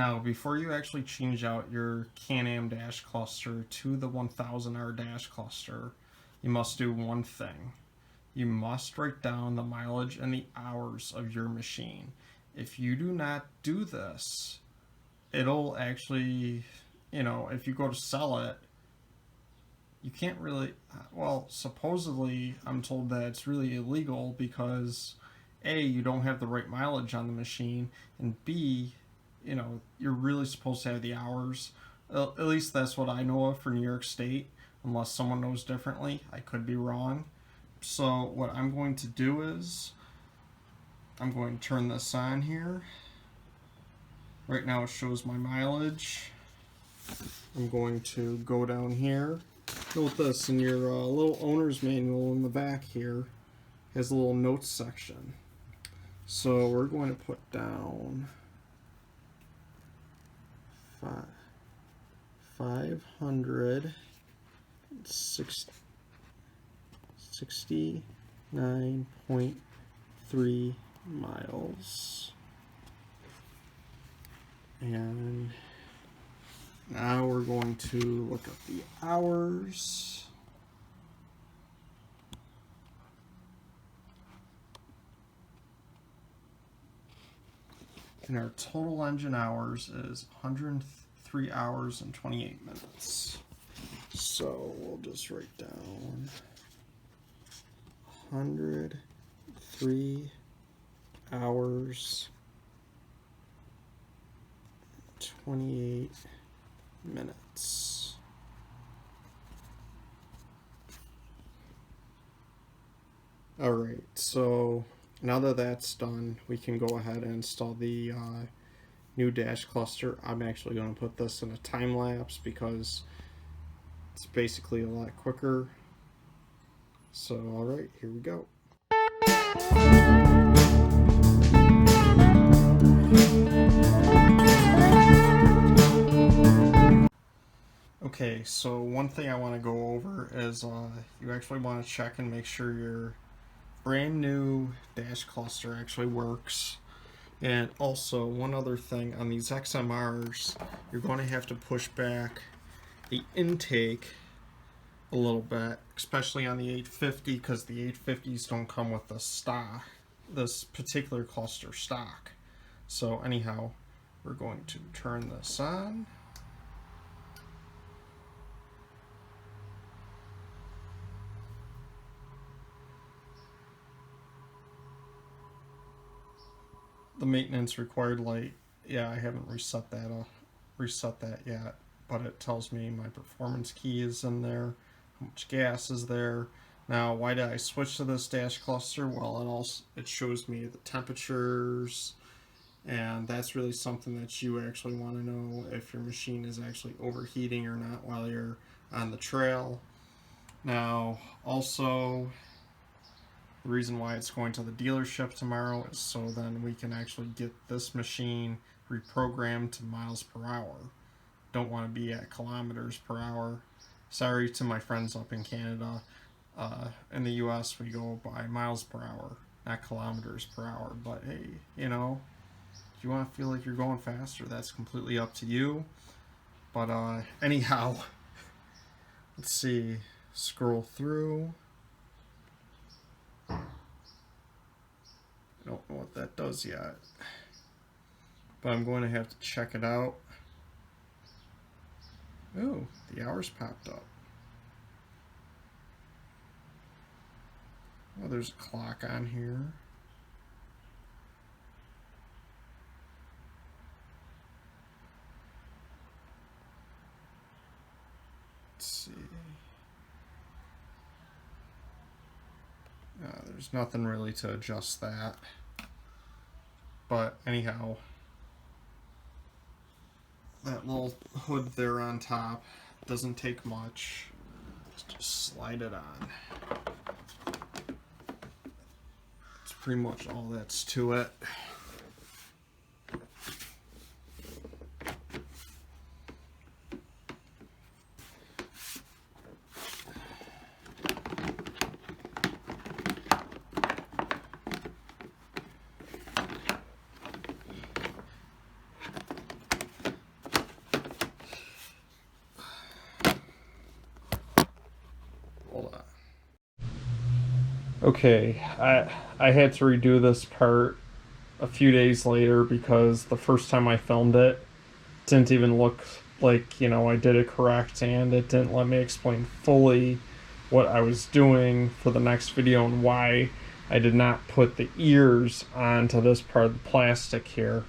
Now, before you actually change out your Can-Am dash cluster to the 1000R dash cluster, you must do one thing. You must write down the mileage and the hours of your machine. If you do not do this, it'll actually, if you go to sell it, you can't really, well, supposedly I'm told that it's really illegal because A, you don't have the right mileage on the machine, and B, you're really supposed to have the hours. At least that's what I know of for New York State, unless someone knows differently. I could be wrong. So what I'm going to do is I'm going to turn this on here. Right now it shows my mileage. I'm going to go down here. Note this, in your little owner's manual in the back here has a little notes section. So we're going to put down 569.3 miles. And now we're going to look up the hours. And our total engine hours is 103 hours and 28 minutes. So we'll just write down 103 hours, 28 minutes. Alright, so now that that's done, we can go ahead and install the new dash cluster. I'm actually going to put this in a time lapse because it's basically a lot quicker. So, alright, here we go. Okay, so one thing I want to go over is you actually want to check and make sure your brand new dash cluster actually works. And also, one other thing, on these XMRs, you're going to have to push back the intake a little bit, especially on the 850, because the 850s don't come with the stock, this particular cluster stock. So anyhow, we're going to turn this on. The maintenance required light, yeah, I haven't reset that yet, but it tells me my performance key is in there, how much gas is there. Now, why did I switch to this dash cluster? Well, it shows me the temperatures, and that's really something that you actually want to know if your machine is actually overheating or not while you're on the trail. Now, also, the reason why it's going to the dealership tomorrow is so then we can actually get this machine reprogrammed to miles per hour. Don't want to be at kilometers per hour. Sorry to my friends up in Canada. In the US we go by miles per hour, not kilometers per hour. But hey, if you want to feel like you're going faster, that's completely up to you. But anyhow, let's see. Scroll through. I don't know what that does yet, but I'm going to have to check it out. Oh, the hours popped up. Oh, there's a clock on here. Let's see. There's nothing really to adjust that. But anyhow, that little hood there on top doesn't take much. Just slide it on. That's pretty much all that's to it. Okay, I had to redo this part a few days later because the first time I filmed it didn't even look like, I did it correct, and it didn't let me explain fully what I was doing for the next video and why I did not put the ears onto this part of the plastic here.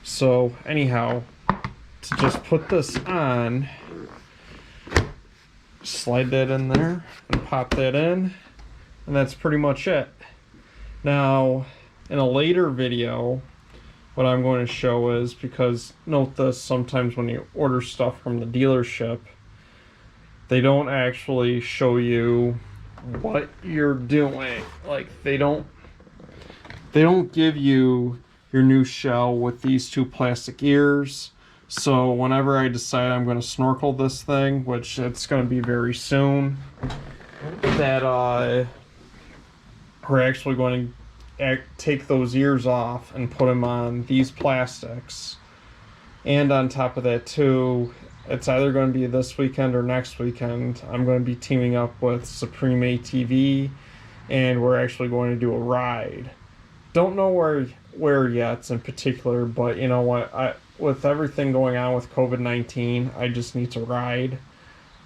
So anyhow, to just put this on, slide that in there and pop that in, and that's pretty much it. Now, in a later video, what I'm going to show is, because note this, sometimes when you order stuff from the dealership, they don't actually show you what you're doing. Like, they don't give you your new shell with these two plastic ears. So whenever I decide I'm going to snorkel this thing, which it's going to be very soon, that we're actually going to take those ears off and put them on these plastics. And on top of that too, it's either going to be this weekend or next weekend, I'm going to be teaming up with Supreme ATV, and we're actually going to do a ride. Don't know where yet in particular, but you know what, with everything going on with COVID-19, I just need to ride.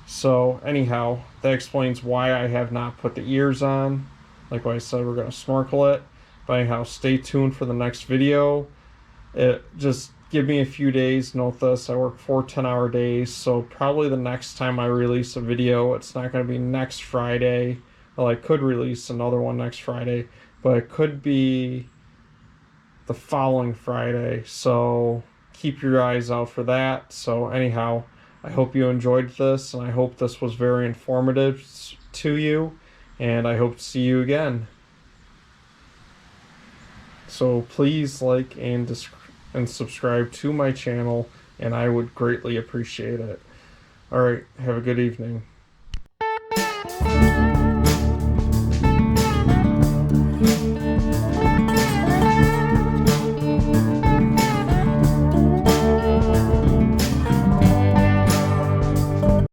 So anyhow, that explains why I have not put the ears on. Like I said, we're going to snorkel it. But anyhow, stay tuned for the next video. Just give me a few days. Note this, I work 4 10-hour days, so probably the next time I release a video, it's not going to be next Friday. Well, I could release another one next Friday, but it could be the following Friday. So keep your eyes out for that. So anyhow, I hope you enjoyed this, and I hope this was very informative to you, and I hope to see you again. So please like and subscribe to my channel, and I would greatly appreciate it. Alright, have a good evening.